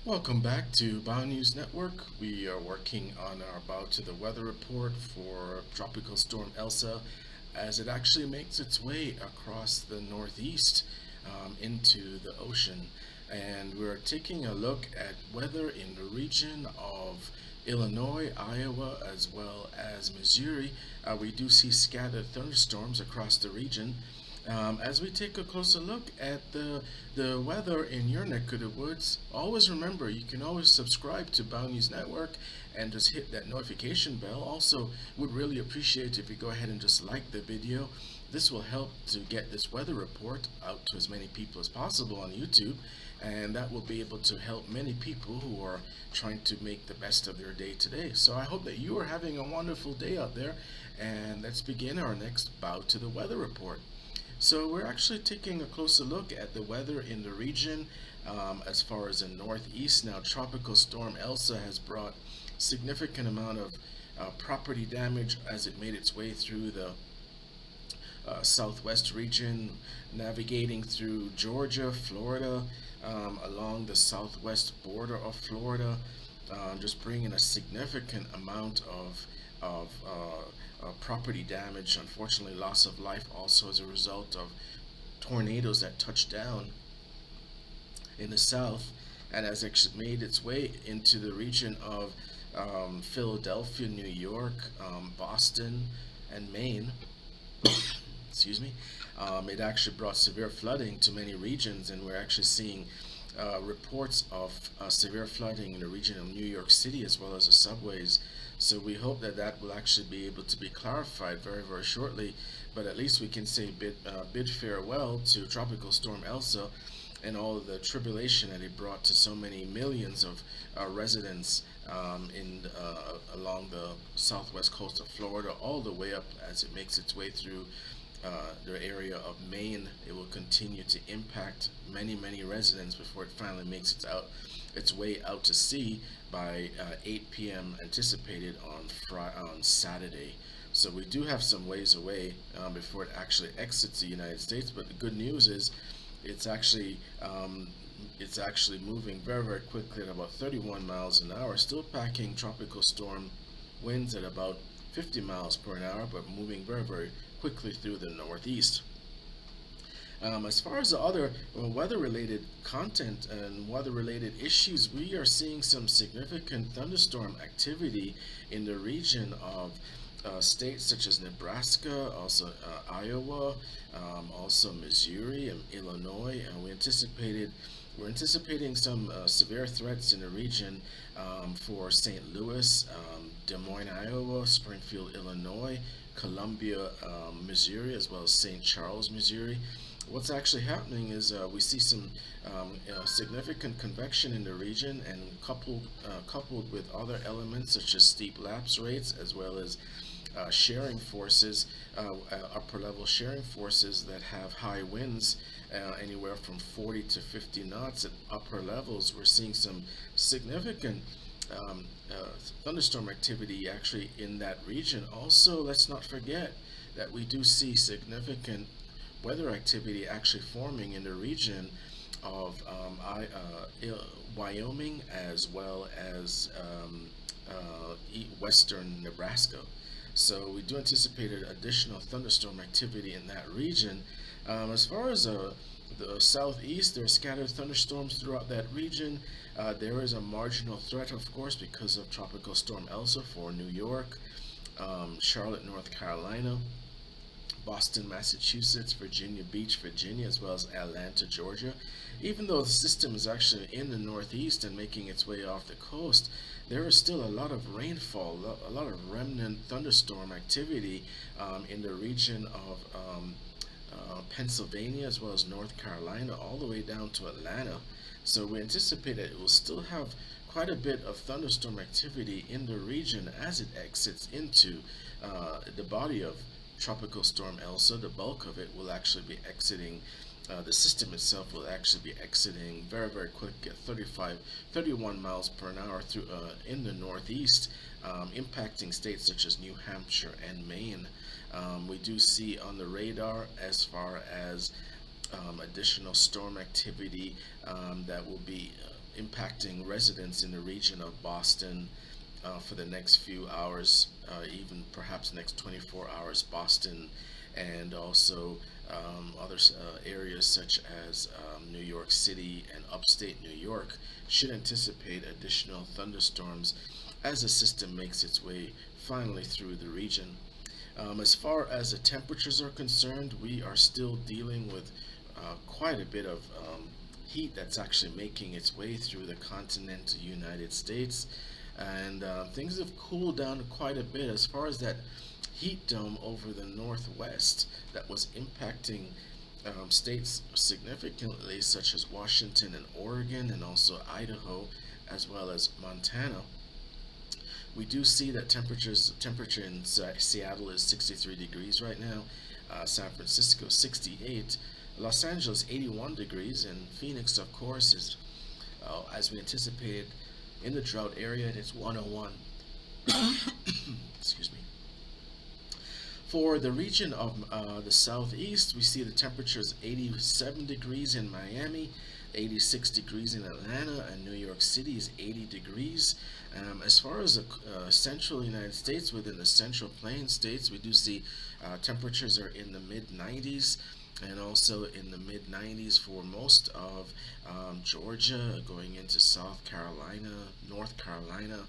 Welcome back to BioNews Network. We are working on our bow to the weather report for Tropical Storm ELSA as it actually makes its way across the northeast into the ocean. And we're taking a look at weather in the region of Illinois, Iowa, as well as Missouri. We do see scattered thunderstorms across the region. As we take a closer look at the weather in your neck of the woods, always remember you can always subscribe to Bow News Network and just hit that notification bell. Also, would really appreciate if you go ahead and just like the video. This will help to get this weather report out to as many people as possible on YouTube, and that will be able to help many people who are trying to make the best of their day today. So I hope that you are having a wonderful day out there, and let's begin our next bow to the weather report. So we're actually taking a closer look at the weather in the region as far as the northeast. Now, Tropical Storm ELSA has brought significant amount of property damage as it made its way through the southwest region, navigating through Georgia, Florida, along the southwest border of Florida, just bringing a significant amount of property damage. Unfortunately, loss of life also as a result of tornadoes that touched down in the south, and as it made its way into the region of Philadelphia, New York, Boston, and Maine. Excuse me. It actually brought severe flooding to many regions, and we're actually seeing reports of severe flooding in the region of New York City as well as the subways. So we hope that that will actually be able to be clarified very, very shortly. But at least we can say bid farewell to Tropical Storm ELSA and all of the tribulation that it brought to so many millions of residents along the southwest coast of Florida, all the way up as it makes its way through the area of Maine. It will continue to impact many, many residents before it finally makes its way out to sea by 8 p.m. anticipated on Saturday. So we do have some ways away before it actually exits the United States. But the good news is it's actually moving very, very quickly at about 31 miles an hour, still packing tropical storm winds at about 50 miles per hour, but moving very, very quickly through the northeast. As far as the other weather-related content and weather-related issues, we are seeing some significant thunderstorm activity in the region of states such as Nebraska, also Iowa, also Missouri and Illinois, and we're anticipating some severe threats in the region for St. Louis, Des Moines, Iowa, Springfield, Illinois, Columbia, Missouri, as well as St. Charles, Missouri. What's actually happening is we see some significant convection in the region, and coupled with other elements such as steep lapse rates as well as sharing forces, upper level sharing forces that have high winds anywhere from 40 to 50 knots at upper levels. We're seeing some significant thunderstorm activity actually in that region. Also, let's not forget that we do see significant weather activity actually forming in the region of Wyoming as well as western Nebraska. So we do anticipate additional thunderstorm activity in that region. As far as the southeast, there are scattered thunderstorms throughout that region. There is a marginal threat, of course, because of Tropical Storm ELSA for New York, Charlotte, North Carolina, Boston, Massachusetts, Virginia Beach, Virginia, as well as Atlanta, Georgia. Even though the system is actually in the northeast and making its way off the coast, there is still a lot of rainfall, a lot of remnant thunderstorm activity in the region of Pennsylvania as well as North Carolina, all the way down to Atlanta. So we anticipate that it will still have quite a bit of thunderstorm activity in the region as it exits into the body of Tropical Storm ELSA. The bulk of it will actually be exiting. The system itself will actually be exiting very, very quick at 31 miles per hour through in the northeast, impacting states such as New Hampshire and Maine. We do see on the radar as far as additional storm activity that will be impacting residents in the region of Boston for the next few hours, even perhaps next 24 hours. Boston and also other areas such as New York City and upstate New York should anticipate additional thunderstorms as the system makes its way finally through the region. As far as the temperatures are concerned, we are still dealing with quite a bit of heat that's actually making its way through the continental United States. And things have cooled down quite a bit as far as that heat dome over the northwest that was impacting states significantly, such as Washington and Oregon, and also Idaho, as well as Montana. We do see that temperature in Seattle is 63 degrees right now, San Francisco 68, Los Angeles 81 degrees, and Phoenix, of course, is as we anticipated in the drought area, and it's 101. Excuse me. For the region of the southeast, we see the temperatures 87 degrees in Miami, 86 degrees in Atlanta, and New York City is 80 degrees. As far as the central United States, within the Central Plain states, we do see temperatures are in the mid 90s and also in the mid 90s for most of Georgia, going into South Carolina, North Carolina,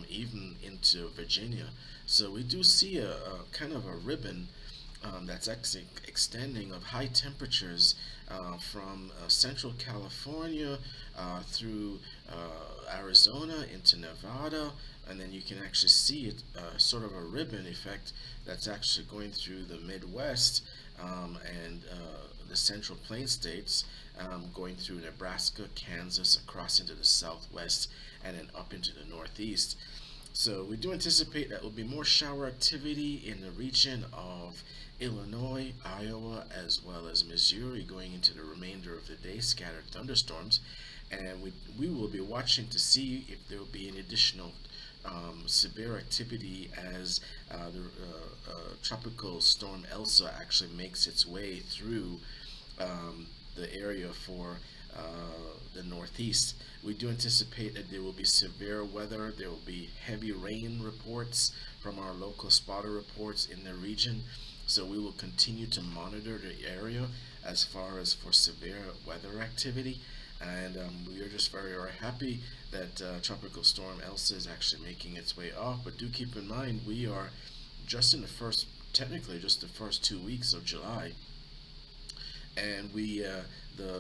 even into Virginia. So we do see a kind of a ribbon that's actually extending of high temperatures from Central California through Arizona into Nevada, and then you can actually see it sort of a ribbon effect that's actually going through the Midwest and the Central Plain states, going through Nebraska, Kansas, across into the Southwest, and then up into the Northeast. So we do anticipate that will be more shower activity in the region of Illinois, Iowa, as well as Missouri going into the remainder of the day, scattered thunderstorms. And we will be watching to see if there will be any additional severe activity as the tropical storm ELSA actually makes its way through the area for the Northeast. We do anticipate that there will be severe weather. There will be heavy rain reports from our local spotter reports in the region. So we will continue to monitor the area as far as for severe weather activity. And we are just very, very happy that Tropical Storm ELSA is actually making its way off. But do keep in mind, we are just in the first, technically just the first 2 weeks of July. And the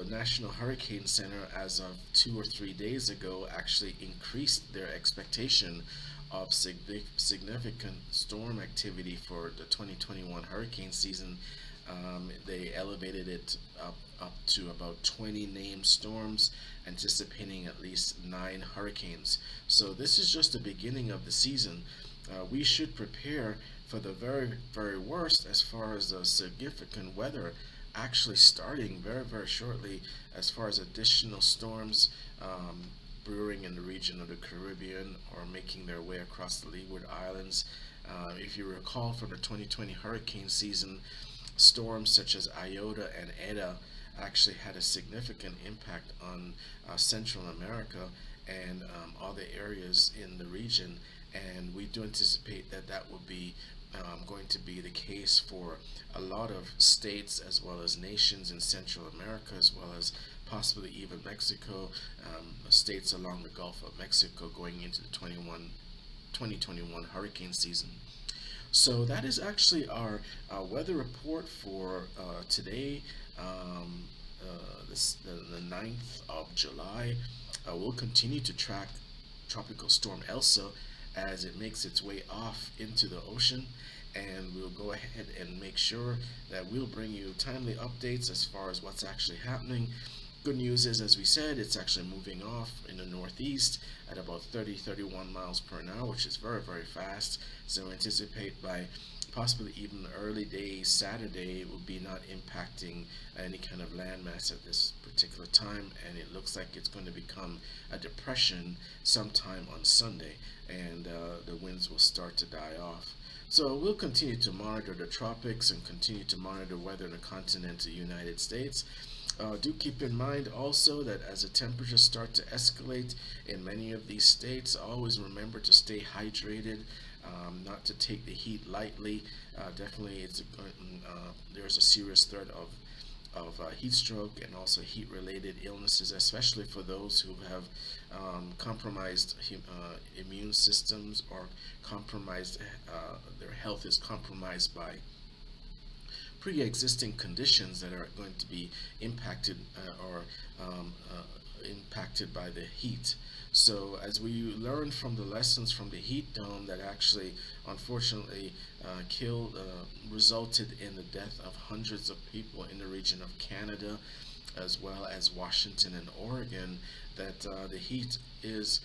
National Hurricane Center, as of 2 or 3 days ago, actually increased their expectation of significant storm activity for the 2021 hurricane season. They elevated it up to about 20 named storms, anticipating at least 9 hurricanes. So this is just the beginning of the season. We should prepare for the very, very worst as far as the significant weather actually starting very, very shortly, as far as additional storms brewing in the region of the Caribbean or making their way across the Leeward Islands. If you recall from the 2020 hurricane season, storms such as Iota and Eta actually had a significant impact on Central America and other areas in the region, and we do anticipate that that will be going to be the case for a lot of states as well as nations in Central America, as well as possibly even Mexico, states along the Gulf of Mexico going into the 2021 hurricane season. So that is actually our weather report for today, the 9th of July. We'll continue to track Tropical Storm ELSA as it makes its way off into the ocean, and we'll go ahead and make sure that we'll bring you timely updates as far as what's actually happening. Good news is, as we said, it's actually moving off in the northeast at about 30-31 miles per hour, which is very, very fast. So anticipate by possibly even early days, Saturday, will be not impacting any kind of landmass at this particular time, and it looks like it's going to become a depression sometime on Sunday, and the winds will start to die off. So we'll continue to monitor the tropics and continue to monitor weather in the continental United States. Do keep in mind also that as the temperatures start to escalate in many of these states, always remember to stay hydrated, not to take the heat lightly. Definitely, there's a serious threat of heat stroke and also heat-related illnesses, especially for those who have compromised immune systems or compromised their health is compromised by pre-existing conditions that are going to be impacted or impacted by the heat. So as we learn from the lessons from the heat dome that actually unfortunately resulted in the death of hundreds of people in the region of Canada as well as Washington and Oregon, that the heat is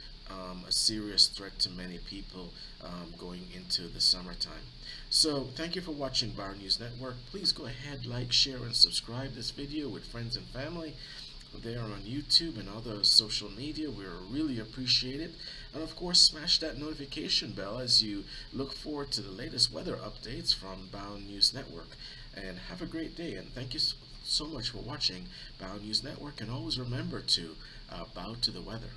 a serious threat to many people going into the summertime. So thank you for watching Bar News Network. Please go ahead, like, share, and subscribe this video with friends and family there on YouTube and other social media. We really appreciate it. And of course, smash that notification bell as you look forward to the latest weather updates from Bow News Network. And have a great day, and thank you so much for watching Bow News Network, and always remember to bow to the weather.